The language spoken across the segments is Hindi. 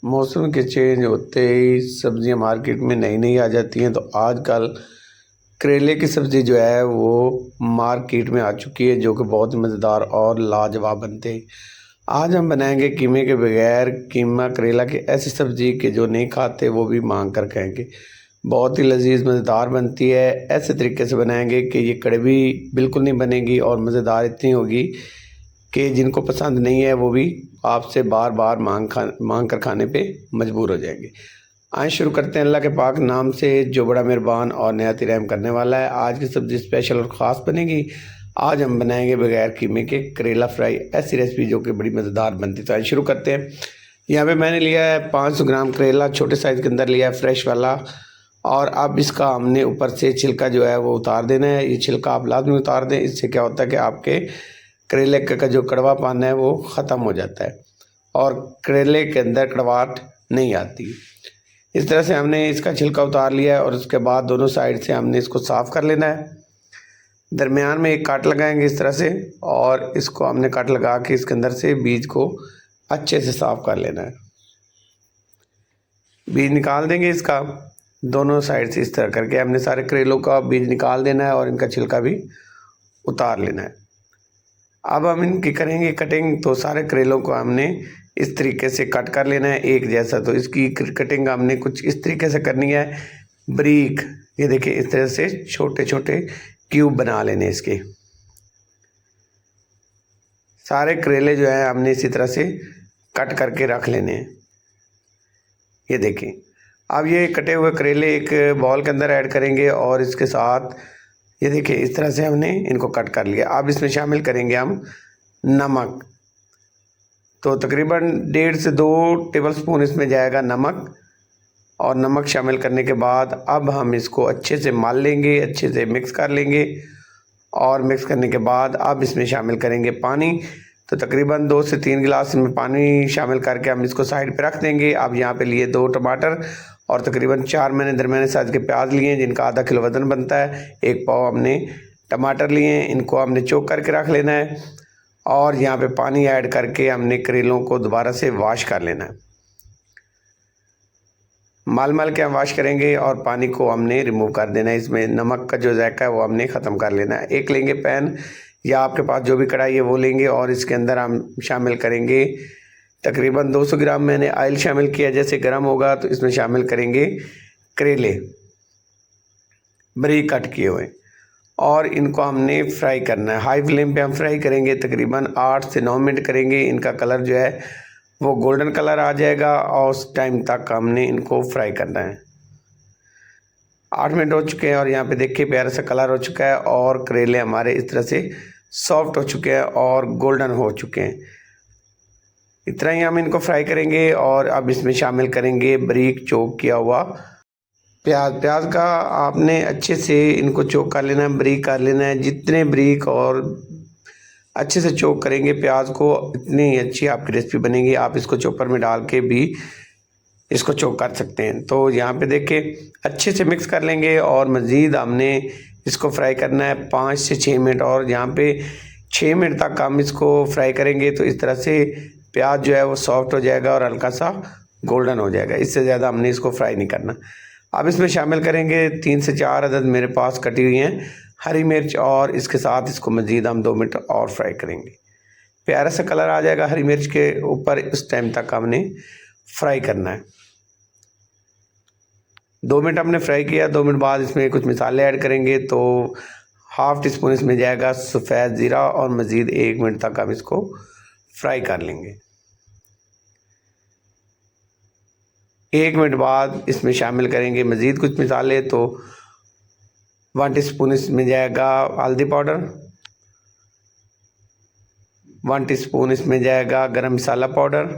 मौसम के चेंज होते ही सब्जियां मार्केट में नई नई आ जाती हैं। तो आजकल करेले की सब्ज़ी जो है वो मार्केट में आ चुकी है, जो कि बहुत ही मज़ेदार और लाजवाब बनते हैं। आज हम बनाएंगे कीमे के बगैर कीमा करेला की ऐसी सब्ज़ी के जो नहीं खाते वो भी मांग कर खाएंगे। बहुत ही लजीज मज़ेदार बनती है। ऐसे तरीके से बनाएंगे कि ये कड़वी बिल्कुल नहीं बनेगी और मज़ेदार इतनी होगी कि जिनको पसंद नहीं है वो भी आपसे बार बार मांग कर खाने पे मजबूर हो जाएंगे। आइए शुरू करते हैं अल्लाह के पाक नाम से जो बड़ा मेहरबान और नहायत रहम करने वाला है। आज की सब्ज़ी स्पेशल और ख़ास बनेगी। आज हम बनाएंगे बगैर कीमे के करेला फ्राई, ऐसी रेसिपी जो कि बड़ी मज़ेदार बनती है। तो आइए शुरू करते हैं। यहाँ पे मैंने लिया है 500 ग्राम करेला, छोटे साइज़ के अंदर लिया है, फ्रेश वाला। और अब इसका हमने ऊपर से छिलका जो है वो उतार देना है। ये छिलका आप लाजमी उतार दें, इससे क्या होता है कि आपके करेले का जो कड़वापन है वो ख़त्म हो जाता है और करेले के अंदर कड़वाहट नहीं आती। इस तरह से हमने इसका छिलका उतार लिया है और उसके बाद दोनों साइड से हमने इसको साफ़ कर लेना है। दरमियान में एक काट लगाएंगे इस तरह से, और इसको हमने काट लगा के इसके अंदर से बीज को अच्छे से साफ़ कर लेना है। बीज निकाल देंगे इसका दोनों साइड से। इस तरह करके हमने सारे करेलों का बीज निकाल देना है और इनका छिलका भी उतार लेना है। अब हम इनकी करेंगे कटिंग। तो सारे करेलों को हमने इस तरीके से कट कर लेना है एक जैसा। तो इसकी कटिंग हमने कुछ इस तरीके से करनी है, बारीक। ये देखिए इस तरह से छोटे छोटे क्यूब बना लेने इसके। सारे करेले जो है हमने इसी तरह से कट करके रख लेने हैं। ये देखिए अब ये कटे हुए करेले एक बॉल के अंदर ऐड करेंगे और इसके साथ ये देखिए इस तरह से हमने इनको कट कर लिया। अब इसमें शामिल करेंगे हम नमक। तो तकरीबन 1.5 से 2 टेबलस्पून इसमें जाएगा नमक। और नमक शामिल करने के बाद अब हम इसको अच्छे से माल लेंगे, अच्छे से मिक्स कर लेंगे। और मिक्स करने के बाद अब इसमें शामिल करेंगे पानी। तो तकरीबन 2 से 3 गिलास में पानी शामिल करके हम इसको साइड पे रख देंगे। अब यहाँ पे लिए 2 टमाटर और तकरीबन 4 मैंने दरमियाने साइज़ के प्याज लिए हैं, जिनका आधा किलो वज़न बनता है। 1 पाव हमने टमाटर लिए हैं, इनको हमने चॉप करके रख लेना है। और यहाँ पे पानी ऐड करके हमने करेलों को दोबारा से वॉश कर लेना है। मल के हम वॉश करेंगे और पानी को हमने रिमूव कर देना है। इसमें नमक का जो जायका है वो हमने ख़त्म कर लेना है। एक लेंगे पैन या आपके पास जो भी कढ़ाई है वो लेंगे और इसके अंदर हम शामिल करेंगे तकरीबन 200 ग्राम मैंने ऑयल शामिल किया। जैसे गर्म होगा तो इसमें शामिल करेंगे करेले बारीक कट किए हुए, और इनको हमने फ्राई करना है। हाई फ्लेम पे हम फ्राई करेंगे, तकरीबन 8 से 9 मिनट करेंगे। इनका कलर जो है वो गोल्डन कलर आ जाएगा और उस टाइम तक हमने इनको फ्राई करना है। 8 मिनट हो चुके हैं और यहाँ पे देखिए प्यारा सा कलर हो चुका है और करेले हमारे इस तरह से सॉफ्ट हो चुके हैं और गोल्डन हो चुके हैं। इतना ही हम इनको फ्राई करेंगे। और अब इसमें शामिल करेंगे बारीक चॉप किया हुआ प्याज का आपने अच्छे से इनको चॉप कर लेना है, बारीक कर लेना है। जितने बारीक और अच्छे से चॉप करेंगे प्याज को, इतनी अच्छी आपकी रेसिपी बनेगी। आप इसको चॉपर में डाल के भी इसको चॉप कर सकते हैं। तो यहाँ पे देखिए अच्छे से मिक्स कर लेंगे और मज़ीद हमने इसको फ्राई करना है 5 से 6 मिनट। और यहाँ पे 6 मिनट तक हम इसको फ्राई करेंगे तो इस तरह से प्याज जो है वो सॉफ्ट हो जाएगा और हल्का सा गोल्डन हो जाएगा। इससे ज़्यादा हमने इसको फ्राई नहीं करना। अब इसमें शामिल करेंगे 3 से 4 अदद मेरे पास कटी हुई हैं हरी मिर्च, और इसके साथ इसको मज़ीद हम 2 मिनट और फ्राई करेंगे। प्यारा सा कलर आ जाएगा हरी मिर्च के ऊपर, इस टाइम तक हमने फ्राई करना है। 2 मिनट हमने फ्राई किया। 2 मिनट बाद इसमें कुछ मसाले ऐड करेंगे। तो हाफ़ टी स्पून इसमें जाएगा सफ़ेद ज़ीरा और मज़ीद 1 मिनट तक हम इसको फ्राई कर लेंगे। 1 मिनट बाद इसमें शामिल करेंगे मज़ीद कुछ मसाले। तो 1 टीस्पून इसमें जाएगा हल्दी पाउडर, 1 टीस्पून इसमें जाएगा गरम मसाला पाउडर,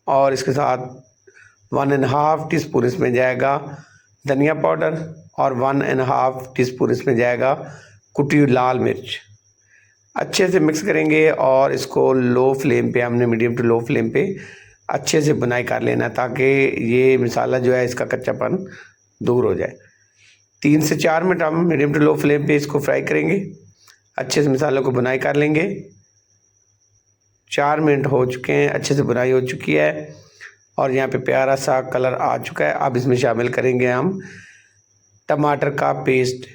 और इसके साथ 1.5 टीस्पून इसमें जाएगा धनिया पाउडर और 1.5 टीस्पून इसमें जाएगा कुटी हुई लाल मिर्च। अच्छे से मिक्स करेंगे और इसको लो फ्लेम पे, हमने मीडियम टू लो फ्लेम पे अच्छे से बुनाई कर लेना, ताकि ये मसाला जो है इसका कच्चापन दूर हो जाए। 3 से 4 मिनट हम मीडियम टू लो फ्लेम पे इसको फ्राई करेंगे। अच्छे से मसालों को बुनाई कर लेंगे। 4 मिनट हो चुके हैं, अच्छे से बुनाई हो चुकी है और यहाँ पे प्यारा सा कलर आ चुका है। अब इसमें शामिल करेंगे हम टमाटर का पेस्ट।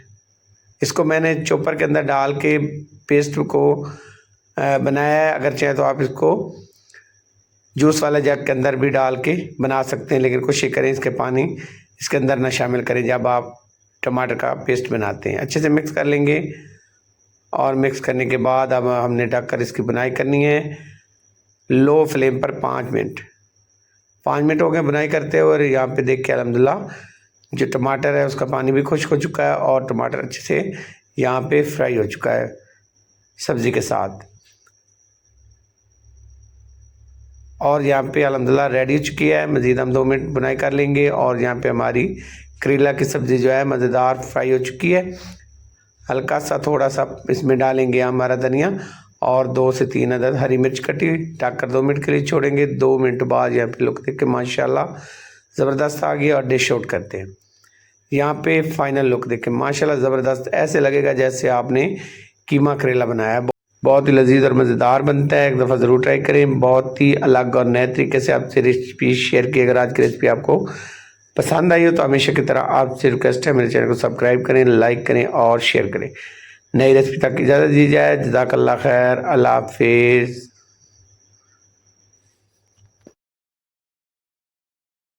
इसको मैंने चॉपर के अंदर डाल के पेस्ट को बनाया है। अगर चाहे तो आप इसको जूस वाले जग के अंदर भी डाल के बना सकते हैं, लेकिन कोशिश करें इसके पानी इसके अंदर ना शामिल करें जब आप टमाटर का पेस्ट बनाते हैं। अच्छे से मिक्स कर लेंगे और मिक्स करने के बाद अब हमने ढककर इसकी बुनाई करनी है लो फ्लेम पर 5 मिनट। 5 मिनट हो गए बुनाई करते हुए और यहाँ पे देख के अल्हम्दुलिल्लाह जो टमाटर है उसका पानी भी खुश्क हो चुका है और टमाटर अच्छे से यहाँ पे फ्राई हो चुका है सब्ज़ी के साथ। और यहाँ पे अल्हम्दुलिल्लाह रेडी हो चुकी है। मज़ीद हम 2 मिनट बुनाई कर लेंगे और यहाँ पे हमारी करेला की सब्ज़ी जो है मज़ेदार फ्राई हो चुकी है। हल्का सा थोड़ा सा इसमें डालेंगे हमारा धनिया और 2 से 3 अदद हरी मिर्च कटी, ढककर 2 मिनट के लिए छोड़ेंगे। 2 मिनट बाद यहाँ पे लुक देख के माशाल्लाह ज़बरदस्त आ गई और डिश आउट करते हैं। यहाँ पे फाइनल लुक देख के माशाल्लाह ज़बरदस्त, ऐसे लगेगा जैसे आपने कीमा करेला बनाया है। बहुत ही लजीज और मज़ेदार बनता है, एक दफ़ा ज़रूर ट्राई करें। बहुत ही अलग और नए तरीके से आपसे रेसिपी शेयर की। अगर आज की रेसिपी आपको पसंद आई हो तो हमेशा की तरह आपसे रिक्वेस्ट है मेरे चैनल को सब्सक्राइब करें, लाइक करें और शेयर करें। नई रेसिपी तक इजाज़त दी जाए। जज़ाकल्लाह खैर, अल्लाह हाफिज़।